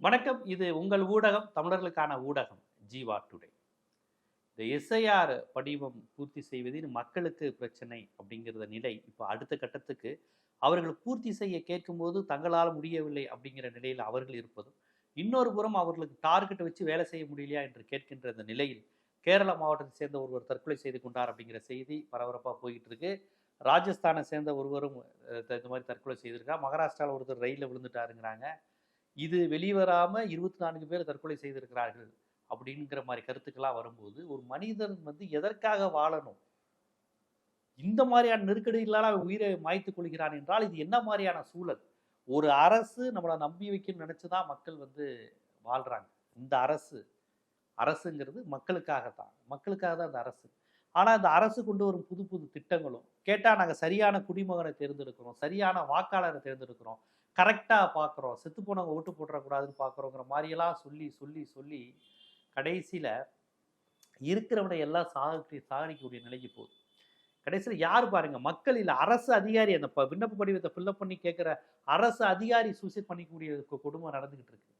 வணக்கம். இது உங்கள் ஊடகம், தமிழர்களுக்கான ஊடகம் ஜீவா டுடே. இந்த எஸ்ஐஆர் படிவம் பூர்த்தி செய்வதில் மக்களுக்கு பிரச்சனை அப்படிங்கிற நிலை இப்போ அடுத்த கட்டத்துக்கு அவர்கள் பூர்த்தி செய்ய கேட்கும்போது தங்களால் முடியவில்லை அப்படிங்கிற நிலையில் அவர்கள் இருப்பதும், இன்னொரு புறம் அவர்களுக்கு டார்கெட் வச்சு வேலை செய்ய முடியலையா என்று கேட்கின்ற இந்த நிலையில் கேரள மாவட்டத்தை சேர்ந்த ஒருவர் தற்கொலை செய்து கொண்டார் அப்படிங்கிற செய்தி பரபரப்பாக போயிட்டு இருக்கு. ராஜஸ்தானை சேர்ந்த ஒருவரும் இந்த மாதிரி தற்கொலை செய்திருக்கார். மகாராஷ்டிராவில் ஒருத்தர் ரயிலில் விழுந்துட்டாருங்கிறாங்க. இது வெளிவராம 24 பேர் தற்கொலை செய்திருக்கிறார்கள் அப்படிங்கிற மாதிரி கருத்துக்கெல்லாம் வரும்போது, ஒரு மனிதன் வந்து எதற்காக வாழணும்? இந்த மாதிரியான நெருக்கடிகளால் அவன் உயிரை மாய்த்துக் கொள்கிறான் என்றால், இது என்ன மாதிரியான சூழல்? ஒரு அரசு நம்மள நம்பி வைக்கணும்னு நினைச்சு தான் மக்கள் வந்து வாழ்றாங்க. இந்த அரசுங்கிறது மக்களுக்காக தான். மக்களுக்காக தான் இந்த அரசு. ஆனா, இந்த அரசு கொண்டு வரும் புது புது திட்டங்களும், கேட்டா நாங்க சரியான குடிமகனை தேர்ந்தெடுக்கிறோம், சரியான வாக்காளரை தேர்ந்தெடுக்கிறோம், கரெக்டா பார்க்குறோம், செத்து போனவங்க ஓட்டு போட்டுறக்கூடாதுன்னு பார்க்குறோங்கிற மாரியெல்லாம் சொல்லி, சொல்லி, சொல்லி கடைசியில இருக்கிறவனை எல்லாம் சாகடிக்கக்கூடிய நிலைக்கு போகுது. கடைசியில யார் பாருங்க, மக்கள் இல்ல, அரசு அதிகாரி அந்த விண்ணப்ப படிவத்தை ஃபில்அப் பண்ணி கேட்கிற அரசு அதிகாரி சூசைட் பண்ணிக்கூடிய கொடுமை நடந்துகிட்டு இருக்கு.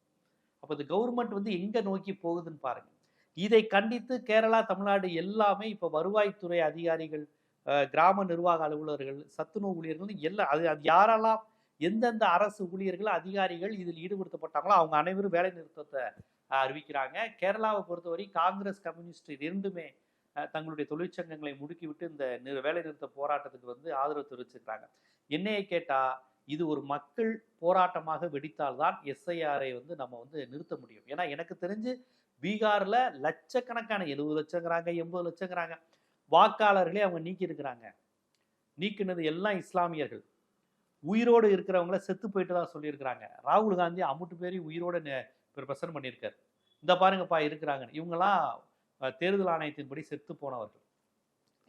அப்ப இந்த கவர்மெண்ட் வந்து எங்க நோக்கி போகுதுன்னு பாருங்க. இதை கண்டித்து கேரளா, தமிழ்நாடு எல்லாமே இப்ப வருவாய்த்துறை அதிகாரிகள், கிராம நிர்வாக அலுவலர்கள், சத்துணவு ஊழியர்கள் எல்லாம் அது அது யாரெல்லாம் எந்தெந்த அரசு ஊழியர்கள், அதிகாரிகள் இதில் ஈடுபடுத்தப்பட்டாங்களோ அவங்க அனைவரும் வேலை நிறுத்தத்தை அறிவிக்கிறாங்க. கேரளாவை பொறுத்தவரை காங்கிரஸ், கம்யூனிஸ்ட் இரண்டுமே தங்களுடைய தொழிற்சங்கங்களை முடுக்கிவிட்டு இந்த வேலை நிறுத்த போராட்டத்துக்கு வந்து ஆதரவு தெரிவிச்சிருக்காங்க. என்னையை கேட்டா இது ஒரு மக்கள் போராட்டமாக வெடித்தால்தான் எஸ்ஐஆரை வந்து நம்ம வந்து நிறுத்த முடியும். ஏன்னா எனக்கு தெரிஞ்சு பீகார்ல லட்சக்கணக்கான 70 லட்சங்கிறாங்க, 80 லட்சங்கிறாங்க வாக்காளர்களே அவங்க நீக்கி இருக்கிறாங்க. நீக்கினது எல்லாம் இஸ்லாமியர்கள். உயிரோடு இருக்கிறவங்கள செத்து போயிட்டு தான் சொல்லியிருக்கிறாங்க. ராகுல் காந்தி அம்புட்டு பேரையும் உயிரோடு பிரசன்ட் பண்ணியிருக்காரு. இந்த பாருங்கப்பா இருக்கிறாங்க. இவங்கெல்லாம் தேர்தல் ஆணையத்தின்படி செத்து போனவர்கள்.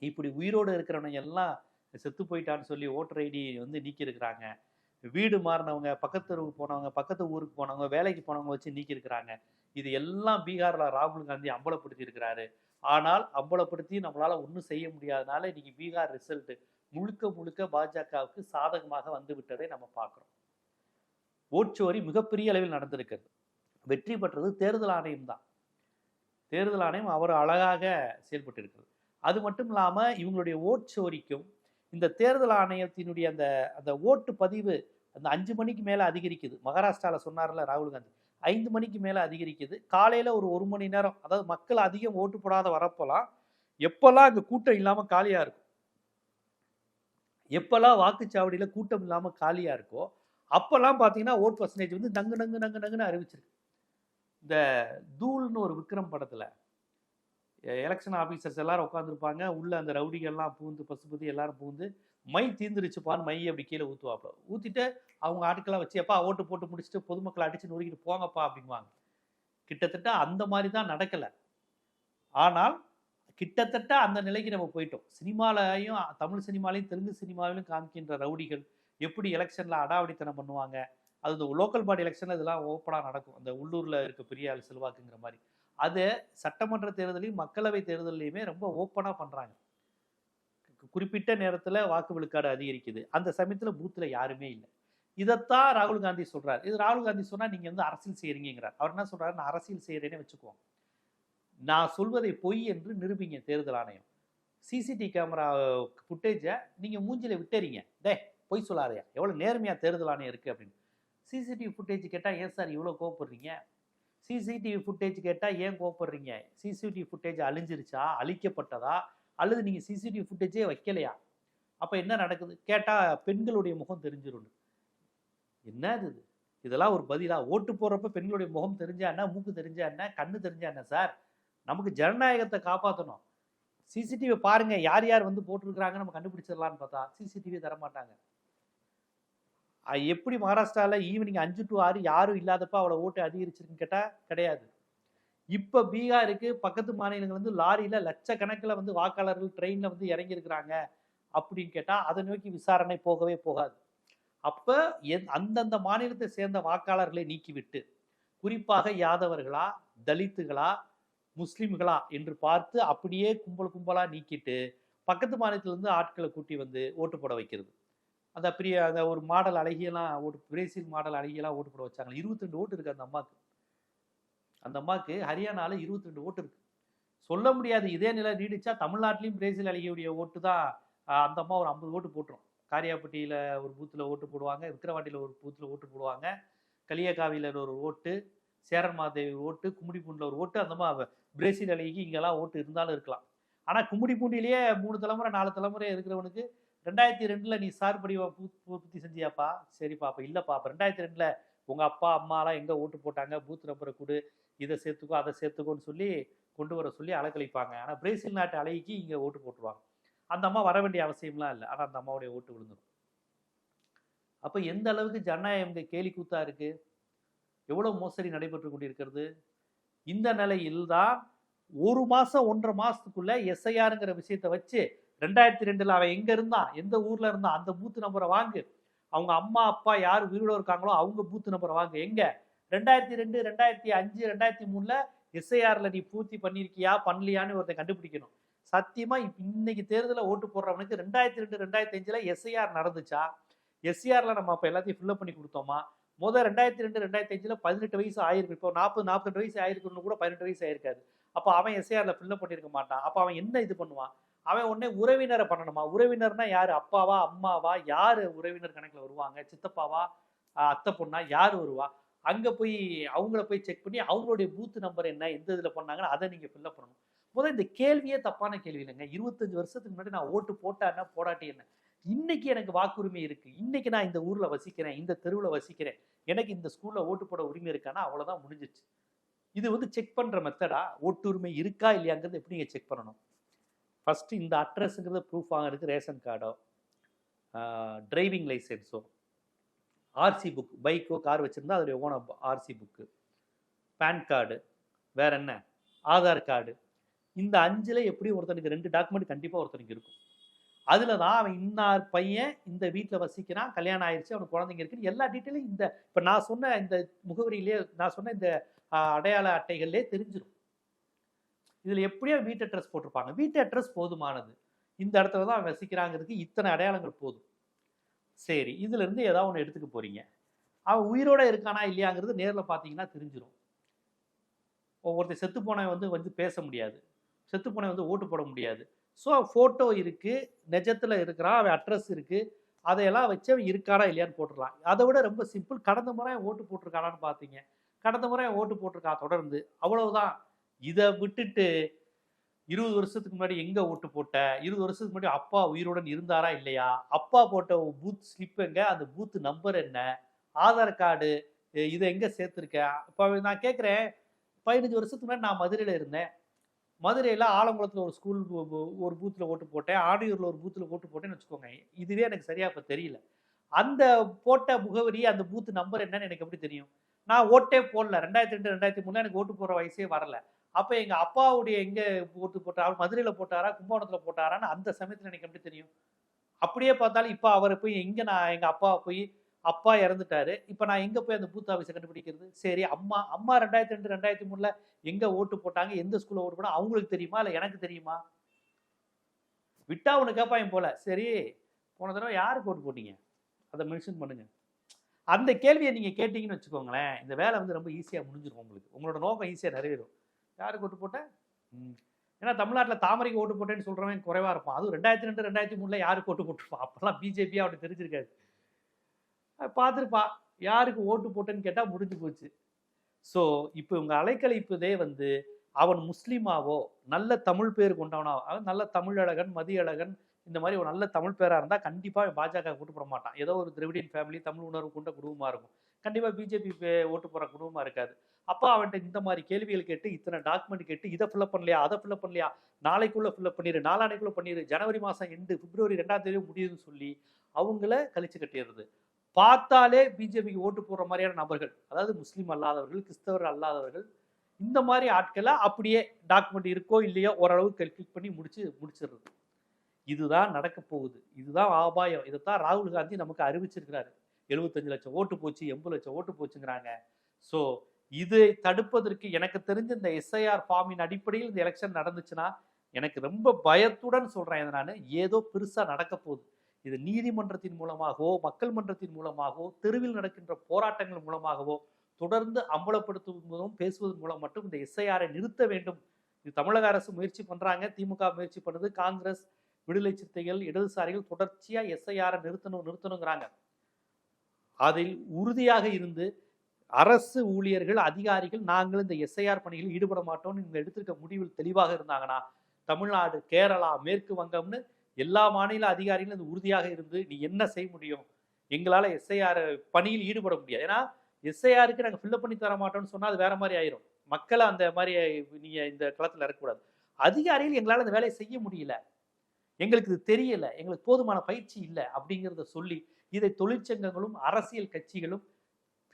இப்படி உயிரோடு இருக்கிறவங்க எல்லாம் செத்து போயிட்டான்னு சொல்லி ஓட்டர் ஐடி வந்து நீக்கி இருக்கிறாங்க. வீடு மாறினவங்க, பக்கத்து தெருவுக்கு போனவங்க, பக்கத்து ஊருக்கு போனவங்க, வேலைக்கு போனவங்க வச்சு நீக்கி இருக்கிறாங்க. இது எல்லாம் பீகார்ல ராகுல் காந்தி அம்பலப்படுத்தி இருக்கிறாரு. ஆனால் அம்பலப்படுத்தி நம்மளால ஒன்றும் செய்ய முடியாதனால இன்னைக்கு பீகார் ரிசல்ட் முழுக்க முழுக்க பாஜகவுக்கு சாதகமாக வந்து விட்டதை நம்ம பார்க்கிறோம். ஓட்சோரி மிகப்பெரிய அளவில் நடந்திருக்கிறது. வெற்றி பெற்றது தேர்தல் ஆணையம் தான். தேர்தல் ஆணையம் அவர் அழகாக செயல்பட்டு இருக்கிறது. அது மட்டும் இல்லாம இவங்களுடைய ஓட்சோரிக்கும் இந்த தேர்தல் ஆணையத்தினுடைய அந்த அந்த ஓட்டு பதிவு அந்த 5 மணிக்கு மேல அதிகரிக்குது. மகாராஷ்டிரால சொன்னார்ல ராகுல் காந்தி, 5 மணிக்கு மேல அதிகரிக்குது. காலையில ஒரு மணி நேரம், அதாவது மக்கள் அதிகம் ஓட்டு போடாத வரப்பெல்லாம் எப்பெல்லாம் அங்க கூட்டம் இல்லாம காலியா இருக்கும், எப்பெல்லாம் வாக்குச்சாவடியில கூட்டம் இல்லாம காலியா இருக்கோ அப்பெல்லாம் பாத்தீங்கன்னா ஓட் பர்சன்டேஜ் வந்து நங்கு நங்கு நங்கு நங்குன்னு அறிவிச்சிருக்கு. இந்த தூள்னு ஒரு விக்ரம் படத்துல எலெக்ஷன் ஆஃபீஸர்ஸ் எல்லாரும் உட்காந்துருப்பாங்க. உள்ள அந்த ரவுடிகள்லாம் பூந்து பசுபதி எல்லாரும் பூந்து மை தீர்ந்துருச்சுப்பான்னு மை அப்படி கீழே ஊற்றுவாப்ப ஊற்றிட்டு அவங்க ஆட்கள்லாம் வச்சு எப்பா ஓட்டு போட்டு முடிச்சுட்டு பொதுமக்களை அடிச்சு நொறுக்கிட்டு போங்கப்பா அப்படிங்குவாங்க. கிட்டத்தட்ட அந்த மாதிரி தான் நடக்கலை. ஆனால் கிட்டத்தட்ட அந்த நிலைக்கு நம்ம போயிட்டோம். சினிமாலையும், தமிழ் சினிமாலையும் தெலுங்கு சினிமாவிலும் காமிக்கின்ற ரவுடிகள் எப்படி எலெக்ஷனில் அடாவடித்தனம் பண்ணுவாங்க, அது இந்த லோக்கல் பாடி எலெக்ஷனில் இதெல்லாம் ஓப்பனாக நடக்கும். அந்த உள்ளூரில் இருக்க பெரிய ஆள் செல்வாக்குங்கிற மாதிரி அது சட்டமன்ற தேர்தலையும் மக்களவை தேர்தலையுமே ரொம்ப ஓப்பனாக பண்ணுறாங்க. குறிப்பிட்ட நேரத்தில் வாக்கு விழுக்காடு அதிகரிக்குது. அந்த சமயத்தில் பூத்தில் யாருமே இல்லை. இதைத்தான் ராகுல் காந்தி சொல்றாரு. இது ராகுல் காந்தி சொன்னா நீங்க வந்து அரசியல் செய்யறீங்கிறார். அவர் என்ன சொல்றாரு, நான் அரசியல் செய்யறேன்னு வச்சுக்குவோம், நான் சொல்வதை பொய் என்று நிரூபிங்க தேர்தல் ஆணையம். சிசிடிவி கேமரா ஃபுட்டேஜை நீங்க மூஞ்சில விட்டுறீங்க, டே பொய் சொல்லாதையா, எவ்வளவு நேர்மையா தேர்தல் ஆணையம் இருக்கு அப்படின்னு. சிசிடிவி ஃபுட்டேஜ் கேட்டா ஏன் சார் இவ்வளவு கோவப்படுறீங்க? சிசிடிவி ஃபுட்டேஜ் கேட்டா ஏன் கோவப்படுறீங்க? சிசிடிவி ஃபுட்டேஜ் அழிஞ்சிருச்சா, அழிக்கப்பட்டதா, அல்லது நீங்க சிசிடிவி ஃபுட்டேஜே வைக்கலையா? அப்ப என்ன நடக்குது கேட்டா பெண்களுடைய முகம் தெரிஞ்சிடும். என்னது இது? இதெல்லாம் ஒரு பதிலா? ஓட்டு போடுறப்ப பெண்களுடைய முகம் தெரிஞ்சா என்ன, மூக்கு தெரிஞ்சா என்ன, கண்ணு தெரிஞ்சா என்ன சார்? நமக்கு ஜனநாயகத்தை காப்பாற்றணும். சிசிடிவி பாருங்க, யார் யார் வந்து போட்டிருக்கிறாங்க நம்ம கண்டுபிடிச்சிடலான்னு பார்த்தா சிசிடிவி தரமாட்டாங்க. எப்படி மகாராஷ்டிரால ஈவினிங் 5 to 6 யாரும் இல்லாதப்ப அவளை ஓட்டு அதிகரிச்சிருக்குன்னு கேட்டா கிடையாது. இப்ப பீகாருக்கு பக்கத்து மாநிலங்கள் வந்து லாரியில லட்சக்கணக்கில் வந்து வாக்காளர்கள் ட்ரெயின்ல வந்து இறங்கி இருக்கிறாங்க அப்படின்னு கேட்டா அதை நோக்கி விசாரணை போகவே போகாது. அப்ப அந்தந்த மாநிலத்தை சேர்ந்த வாக்காளர்களை நீக்கிவிட்டு குறிப்பாக யாதவர்களா, தலித்துகளா, முஸ்லிம்களா என்று பார்த்து அப்படியே கும்பல் கும்பலா நீக்கிட்டு பக்கத்து மாநிலத்திலிருந்து ஆட்களை கூட்டி வந்து ஓட்டு போட வைக்கிறது. அந்த ஒரு மாடல் அழகியெல்லாம் ஓட்டு, பிரேசில் மாடல் அழகியெல்லாம் ஓட்டு போட வச்சாங்க. 22 ஓட்டு இருக்கு அந்த அம்மாவுக்கு. அந்த அம்மாவுக்கு ஹரியானாவில் 22 ஓட்டு இருக்கு. சொல்ல முடியாது இதே நிலை நீடிச்சா தமிழ்நாட்டிலையும் பிரேசில் அழகியுடைய ஓட்டு தான். அந்த அம்மா ஒரு 50 ஓட்டு போட்டுரும். காரியாப்பட்டியில் ஒரு பூத்தில் ஓட்டு போடுவாங்க, விக்கிரவாண்டியில் ஒரு பூத்தில் ஓட்டு போடுவாங்க, களியக்காவியில் ஒரு ஓட்டு, சேரன் மாதேவி ஓட்டு, கும்மிடிப்பூண்டில் ஒரு ஓட்டு. அந்த மாதிரி பிரேசில் அழகிக்கு இங்கெல்லாம் ஓட்டு இருந்தாலும் இருக்கலாம். ஆனால் கும்மிடிப்பூண்டிலேயே 3 தலைமுறை 4 தலைமுறை இருக்கிறவனுக்கு 2002 நீ சார் படிவம் பூர்த்தி செஞ்சியாப்பா? சரிப்பா. அப்போ இல்லைப்பா, அப்போ 2002 உங்கள் அப்பா அம்மாலாம் எங்கே ஓட்டு போட்டாங்க, பூத் நம்பரை கொடு, இதை சேர்த்துக்கோ அதை சேர்த்துக்கோன்னு சொல்லி கொண்டு வர சொல்லி அலக்கழிப்பாங்க. ஆனால் பிரேசில் நாட்டு அழகிக்கு இங்கே ஓட்டு போட்டுருவாங்க. அந்த அம்மா வர வேண்டிய அவசியம்லாம் இல்லை, ஆனால் அந்த அம்மாவுடைய ஓட்டு விழுந்துடும். அப்போ எந்த அளவுக்கு ஜனநாயகம் இங்கே கேலி கூத்தா இருக்கு, எவ்வளோ மோசடி நடைபெற்று கொண்டிருக்கிறது. இந்த நிலையில் தான் 1 மாதம் 1.5 மாதத்துக்குள்ள எஸ்ஐஆருங்கிற விஷயத்தை வச்சு 2002 அவன் எங்கே இருந்தான், எந்த ஊரில் இருந்தான், அந்த பூத்து நம்பரை வாங்கு, அவங்க அம்மா அப்பா யார் உயிரோடு இருக்காங்களோ அவங்க பூத்து நம்பரை வாங்க. எங்க 2002 2005 2003 எஸ்ஐஆர்ல நீ பூர்த்தி பண்ணியிருக்கியா பண்ணலையான்னு ஒருத்தன் கண்டுபிடிக்கணும். சத்தியமா இன்னைக்கு தேர்தலில் ஓட்டு போடுறவனுக்கு 2002 2005 எஸ்ஐஆர் நடந்துச்சா, எஸ்ஐஆர்ல நம்ம அப்போ எல்லாத்தையும் ஃபில்அப் பண்ணி கொடுத்தோமா? 2002 2005 18 வயசு ஆயிருக்கு. இப்போ 42 வயசு ஆயிருக்குன்னு கூட 18 வயசு ஆயிருக்காது. அப்போ அவன் எஸ்ஐஆர்ல ஃபில்அப் பண்ணியிருக்க மாட்டான். அப்போ அவன் என்ன இது பண்ணுவான்? அவன் உடனே உறவினரை பண்ணணுமா? உறவினர்னா யாரு? அப்பாவா அம்மாவா? யாரு உறவினர் கணக்கில் வருவாங்க? சித்தப்பாவா அத்தை பொண்ணா யார் வருவா? அங்கே போய் அவங்கள போய் செக் பண்ணி அவங்களுடைய பூத்து நம்பர் என்ன, எந்த இதில் பண்ணாங்கன்னு அதை நீங்கள் ஃபில்அப் பண்ணணும். முதல்ல இந்த கேள்வியே தப்பான கேள்வி இல்லைங்க. 25 வருஷத்துக்கு முன்னாடி நான் ஓட்டு போட்டான்னா போடாட்டி என்ன, இன்னைக்கு எனக்கு வாக்குரிமை இருக்கு, இன்னைக்கு நான் இந்த ஊரில் வசிக்கிறேன், இந்த தெருவில் வசிக்கிறேன், எனக்கு இந்த ஸ்கூலில் ஓட்டு போட உரிமை இருக்கானா அவ்வளோதான், முடிஞ்சிச்சு. இது செக் பண்ணுற மெத்தடா? ஓட்டு உரிமை இருக்கா இல்லையாங்கிறது எப்படி நீங்கள் செக் பண்ணணும்? ஃபஸ்ட்டு இந்த அட்ரஸுங்கிறத ப்ரூஃப் வாங்குறதுக்கு ரேஷன் கார்டோ, டிரைவிங் லைசன்ஸோ, ஆர்சி புக், பைக்கோ கார் வச்சுருந்தா அதோடைய owner RC book, PAN card, வேற என்ன, ஆதார் கார்டு, இந்த 5ல் எப்படி ஒருத்தனுக்கு 2 டாக்குமெண்ட் கண்டிப்பாக ஒருத்தனுக்கு இருக்கும். அதில் தான் அவன் இன்னார் பையன் இந்த வீட்டில் வசிக்கிறான், கல்யாணம் ஆயிடுச்சு, அவனுக்கு குழந்தைங்க இருக்குன்னு எல்லா டீட்டெயிலும் இந்த இப்போ நான் சொன்ன இந்த முகவரியிலே, நான் சொன்ன இந்த அடையாள அட்டைகள்லேயே தெரிஞ்சிடும். இதில் எப்படியோ வீட்டு அட்ரஸ் போட்டிருப்பாங்க. வீட்டு அட்ரஸ் போதுமானது, இந்த இடத்துல தான் அவன் வசிக்கிறாங்கிறதுக்கு இத்தனை அடையாளங்கள் போதும். சரி, இதுல இருந்து ஏதாவது ஒன்று எடுத்துக்க போறீங்க, அவன் உயிரோட இருக்கானா இல்லையாங்கிறது நேரில் பார்த்தீங்கன்னா தெரிஞ்சிடும். ஒவ்வொருத்தர் செத்து போனவன் வந்து பேச முடியாது, செத்து போனவன் ஓட்டு போட முடியாது. ஸோ ஃபோட்டோ இருக்கு, நிஜத்தில் இருக்கிறான், அவன் அட்ரஸ் இருக்கு, அதையெல்லாம் வச்சு அவன் இருக்கானா இல்லையான்னு போட்டுடலாம். அதை விட ரொம்ப சிம்பிள், கடந்த முறை ஓட்டு போட்டிருக்கானான்னு பார்த்தீங்க, கடந்த முறை ஓட்டு போட்டிருக்கான் தொடர்ந்து, அவ்வளவுதான். இதை விட்டுட்டு 20 வருஷத்துக்கு முன்னாடி எங்க ஓட்டு போட்ட, 20 வருஷத்துக்கு முன்னாடி அப்பா உயிருடன் இருந்தாரா இல்லையா, அப்பா போட்ட பூத் ஸ்லிப் எங்க, அந்த பூத் நம்பர் என்ன, ஆதார் கார்டு இதை எங்க சேர்த்துருக்க. இப்போ நான் கேட்குறேன், 15 வருஷத்துக்கு முன்னாடி நான் மதுரையில் இருந்தேன், மதுரையில் ஆலங்குளத்தில் ஒரு ஸ்கூல் ஒரு பூத்தில் ஓட்டு போட்டேன், ஆடியூரில் ஒரு பூத்தில் ஓட்டு போட்டேன்னு வச்சுக்கோங்க. இதுவே எனக்கு சரியா இப்போ தெரியல, அந்த போட்ட முகவரி அந்த பூத் நம்பர் என்னன்னு எனக்கு எப்படி தெரியும்? நான் ஓட்டே போடல, 2002 2003 எனக்கு ஓட்டு போடுற வயசே வரல. அப்போ எங்கள் அப்பாவுடைய எங்கே ஓட்டு போட்டார், மதுரையில் போட்டாரா கும்பகோணத்தில் போட்டாரான்னு அந்த சமயத்தில் எனக்கு எப்படி தெரியும்? அப்படியே பார்த்தாலும் இப்போ அவரை போய் எங்கே, நான் எங்கள் அப்பாவை போய், அப்பா இறந்துட்டாரு, இப்போ நான் எங்கே போய் அந்த பூத் ஆஃபீஸை கண்டுபிடிக்கிறது? சரி, அம்மா 2002 2003 எங்கே ஓட்டு போட்டாங்க, எந்த ஸ்கூலில் ஓட்டு போட்டாங்க அவங்களுக்கு தெரியுமா இல்லை எனக்கு தெரியுமா? விட்டா ஒன்று கேட்பாங்க போல, சரி போன தடவை யாருக்கு ஓட்டு போட்டீங்க அதை மென்ஷன் பண்ணுங்க. அந்த கேள்வியை நீங்கள் கேட்டீங்கன்னு வச்சுக்கோங்களேன், இந்த வேலை வந்து ரொம்ப ஈஸியாக முடிஞ்சிடும் உங்களுக்கு, உங்களோட நோக்கம் ஈஸியாக நிறைவேறும். யாருக்கு ஓட்டு போட்டேன்? ஏன்னா தமிழ்நாட்டில் தாமரைக்கு ஓட்டு போட்டேன்னு சொல்கிறவன் குறைவாக இருப்பான். அதுவும் 2002 2003 யாருக்கு ஓட்டு போட்டிருப்பான்? அப்போல்லாம் பிஜேபியாக அப்படி தெரிஞ்சிருக்காது. பார்த்துருப்பா, யாருக்கு ஓட்டு போட்டேன்னு கேட்டால் முடிஞ்சு போச்சு. ஸோ இப்போ உங்கள் அலைக்கழிப்பதே வந்து அவன் முஸ்லீமாவோ நல்ல தமிழ் பேர் கொண்டவனாவோ, அவன் நல்ல தமிழழகன் மதியழகன் இந்த மாதிரி ஒரு நல்ல தமிழ் பேராக இருந்தால் கண்டிப்பாக பாஜக ஓட்டு போட மாட்டான். ஏதோ ஒரு திராவிடியன் ஃபேமிலி தமிழ் உணர்வு கொண்ட குடும்பமாக இருக்கும், கண்டிப்பாக பிஜேபி ஓட்டு போடுற குடும்பமாக இருக்காது. அப்போ அவன்கிட்ட இந்த மாதிரி கேள்விகள் கேட்டு, இத்தனை டாக்குமெண்ட் கேட்டு, இதை ஃபில்அப் பண்ணலையா அதை ஃபில்அப் பண்ணலையா, நாளைக்குள்ளே ஃபில்அப் பண்ணிடு, நாளானைக்குள்ளே பண்ணிடு, ஜனவரி மாதம் எண்டு பிப்ரவரி 2ஆம் தேதி முடியுதுன்னு சொல்லி அவங்கள கழிச்சு கட்டிடுறது. பார்த்தாலே பிஜேபிக்கு ஓட்டு போடுற மாதிரியான நபர்கள், அதாவது முஸ்லீம் அல்லாதவர்கள், கிறிஸ்தவர் அல்லாதவர்கள், இந்த மாதிரி ஆட்களை அப்படியே டாக்குமெண்ட் இருக்கோ இல்லையோ ஓரளவுக்கு கிளிக் பண்ணி முடிச்சிடுறது. இதுதான் நடக்க போகுது, இதுதான் ஆபாயம். இதைத்தான் ராகுல் காந்தி நமக்கு அறிவிச்சிருக்கிறாரு. 75 லட்சம் ஓட்டு போச்சு, 80 லட்சம் ஓட்டு போச்சுங்கிறாங்க. ஸோ இதை தடுப்பதற்கு எனக்கு தெரிஞ்ச இந்த எஸ்ஐஆர் ஃபார்மின் அடிப்படையில் இந்த எலெக்ஷன் நடந்துச்சுன்னா, எனக்கு ரொம்ப பயத்துடன் சொல்றேன், இதை நான் ஏதோ பெருசா நடக்க போகுது. இது நீதிமன்றத்தின் மூலமாகவோ மக்கள் மன்றத்தின் மூலமாகவோ தெருவில் நடக்கின்ற போராட்டங்கள் மூலமாகவோ தொடர்ந்து அம்பலப்படுத்துவதும் பேசுவதன் மூலம் மட்டும் இந்த எஸ்ஐஆரை நிறுத்த வேண்டும். இது தமிழக அரசு முயற்சி பண்றாங்க, திமுக முயற்சி பண்ணுது, காங்கிரஸ், விடுதலை சிறுத்தைகள், இடதுசாரிகள் தொடர்ச்சியா எஸ்ஐஆரை நிறுத்தணுங்கிறாங்க. அதில் உறுதியாக இருந்து அரசு ஊழியர்கள், அதிகாரிகள் நாங்கள் இந்த எஸ்ஐஆர் பணிகளில் ஈடுபட மாட்டோம்னு இவங்க எடுத்திருக்க முடிவில் தெளிவாக இருந்தாங்கன்னா, தமிழ்நாடு, கேரளா, மேற்கு வங்கம்னு எல்லா மாநில அதிகாரிகளும் இது உறுதியாக இருந்து நீ என்ன செய்ய முடியும், எங்களால் எஸ்ஐஆர் பணியில் ஈடுபட முடியாது. ஏன்னா எஸ்ஐஆருக்கு நாங்கள் ஃபில்லப் பண்ணி தர மாட்டோம்னு சொன்னால் அது வேற மாதிரி ஆயிரும். மக்களை அந்த மாதிரி நீங்க இந்த களத்தில் இறக்கக்கூடாது. அதிகாரிகள் எங்களால் அந்த வேலையை செய்ய முடியல, எங்களுக்கு இது தெரியல, எங்களுக்கு போதுமான பயிற்சி இல்லை அப்படிங்கிறத சொல்லி இதை தொழிற்சங்கங்களும் அரசியல் கட்சிகளும்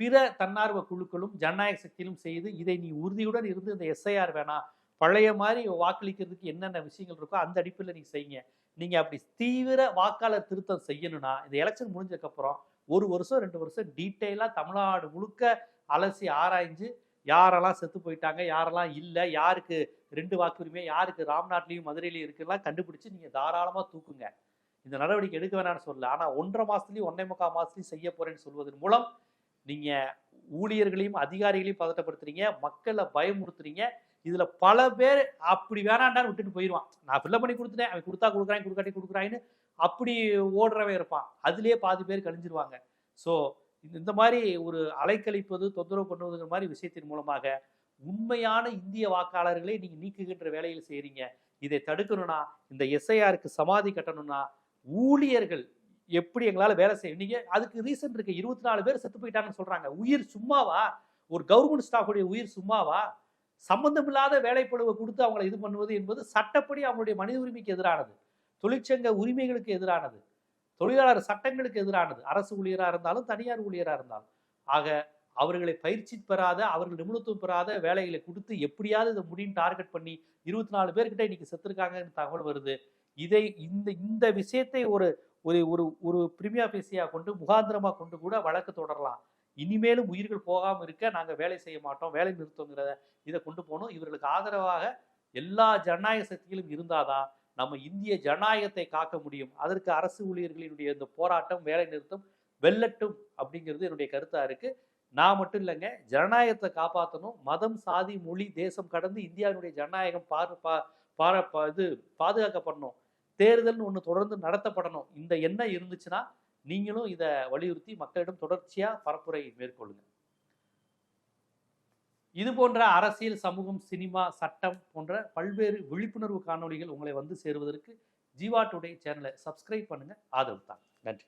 பிற தன்னார்வ குழுக்களும் ஜனநாயக சக்தியிலும் செய்து இதை நீ உறுதியுடன் இருந்து இந்த எஸ்ஐஆர் வேணாம், பழைய மாதிரி வாக்களிக்கிறதுக்கு என்னென்ன விஷயங்கள் இருக்கோ அந்த அடிப்படையில் நீங்க செய்யுங்க. நீங்க அப்படி தீவிர வாக்காளர் திருத்தம் செய்யணும்னா இந்த எலெக்ஷன் முடிஞ்சதுக்கப்புறம் 1 வருஷம் 2 வருஷம் டீட்டெயிலா தமிழ்நாடு முழுக்க அலசி ஆராய்ஞ்சு யாரெல்லாம் செத்து போயிட்டாங்க, யாரெல்லாம் இல்லை, யாருக்கு 2 வாக்குரிமை, யாருக்கு ராம்நாட்லையும் மதுரையிலையும் இருக்குலாம் கண்டுபிடிச்சு நீங்க தாராளமா தூக்குங்க. இந்த நடவடிக்கை எடுக்க வேணாம்னு சொல்லல. ஆனா 1.5 மாசத்துலயும் 1.25 மாசத்துலயும் செய்ய போறேன்னு சொல்வதன் மூலம் நீங்க ஊழியர்களையும் அதிகாரிகளையும் பதட்டப்படுத்துறீங்க, மக்களை பயமுறுத்துறீங்க. இதுல பல பேர் அப்படி வேணாண்டான்னு விட்டுட்டு போயிடுவான். நான் ஃபில்லப் பண்ணி கொடுத்துட்டேன், அவன் கொடுத்தா கொடுக்குறான், கொடுக்காட்டி கொடுக்குறான்னு அப்படி ஓடுறவன் இருப்பான். அதுலயே பாதி பேர் கழிஞ்சிருவாங்க. ஸோ இந்த மாதிரி ஒரு அலைக்கழிப்பது, தொந்தரவு பண்ணுவதுங்கிற மாதிரி விஷயத்தின் மூலமாக உண்மையான இந்திய வாக்காளர்களை நீங்க நீக்குகின்ற வேலையில் செய்றீங்க. இதை தடுக்கணும்னா, இந்த எஸ்ஐஆருக்கு சமாதி கட்டணும்னா, ஊழியர்கள் எப்படி எங்களால வேலை செய்ய, நீங்க அதுக்கு ரீசன் இருக்கு. 24 பேர் செத்து போயிட்டாங்கன்னு சொல்றாங்க. உயிர் சும்மாவா? ஒரு கவர்மெண்ட் ஸ்டாஃபுடைய உயிர் சும்மாவா? சம்பந்தமில்லாத வேலைப்பளுவை கொடுத்து அவங்களை இது பண்ணுவது என்பது சட்டப்படி அவங்களுடைய மனித உரிமைக்கு எதிரானது, தொழிற்சங்க உரிமைகளுக்கு எதிரானது, தொழிலாளர் சட்டங்களுக்கு எதிரானது, அரசு ஊழியராக இருந்தாலும் தனியார் ஊழியராக இருந்தாலும். ஆக அவர்களை பயிற்சி பெறாத, அவர்கள் நிபுணத்துவம் பெறாத வேலைகளை கொடுத்து எப்படியாவது இதை முடியும் டார்கெட் பண்ணி 24 பேர்கிட்ட இன்னைக்கு செத்துருக்காங்கன்னு தகவல் வருது. இதை இந்த விஷயத்தை ஒரு ஒரு ஒரு பிரிமியா பேசியா கொண்டு முகாந்திரமா கொண்டு கூட வழக்கு தொடரலாம். இனிமேலும் உயிர்கள் போகாமல் இருக்க நாங்கள் வேலை செய்ய மாட்டோம், வேலை நிறுத்தங்கிறத இதை கொண்டு போகணும். இவர்களுக்கு ஆதரவாக எல்லா ஜனநாயக சக்திகளும் இருந்தாதான் நம்ம இந்திய ஜனநாயகத்தை காக்க முடியும். அதற்கு அரசு ஊழியர்களினுடைய இந்த போராட்டம், வேலை நிறுத்தம் வெல்லட்டும் அப்படிங்கிறது என்னுடைய கருத்தா இருக்கு. நான் மட்டும் இல்லைங்க, ஜனநாயகத்தை காப்பாற்றணும். மதம், சாதி, மொழி, தேசம் கடந்து இந்தியாவினுடைய ஜனநாயகம் பாதுகாக்கப்படணும். தேர்தல்னு ஒன்று தொடர்ந்து நடத்தப்படணும். இந்த எண்ணம் இருந்துச்சுன்னா நீங்களும் இதை வலியுறுத்தி மக்களிடம் தொடர்ச்சியா பரப்புரை மேற்கொள்ளுங்க. இது போன்ற அரசியல், சமூகம், சினிமா, சட்டம் போன்ற பல்வேறு விழிப்புணர்வு காணொளிகள் உங்களை வந்து சேருவதற்கு ஜீவா டுடே சேனலை சப்ஸ்கிரைப் பண்ணுங்க, ஆதரவு தாங்க. நன்றி.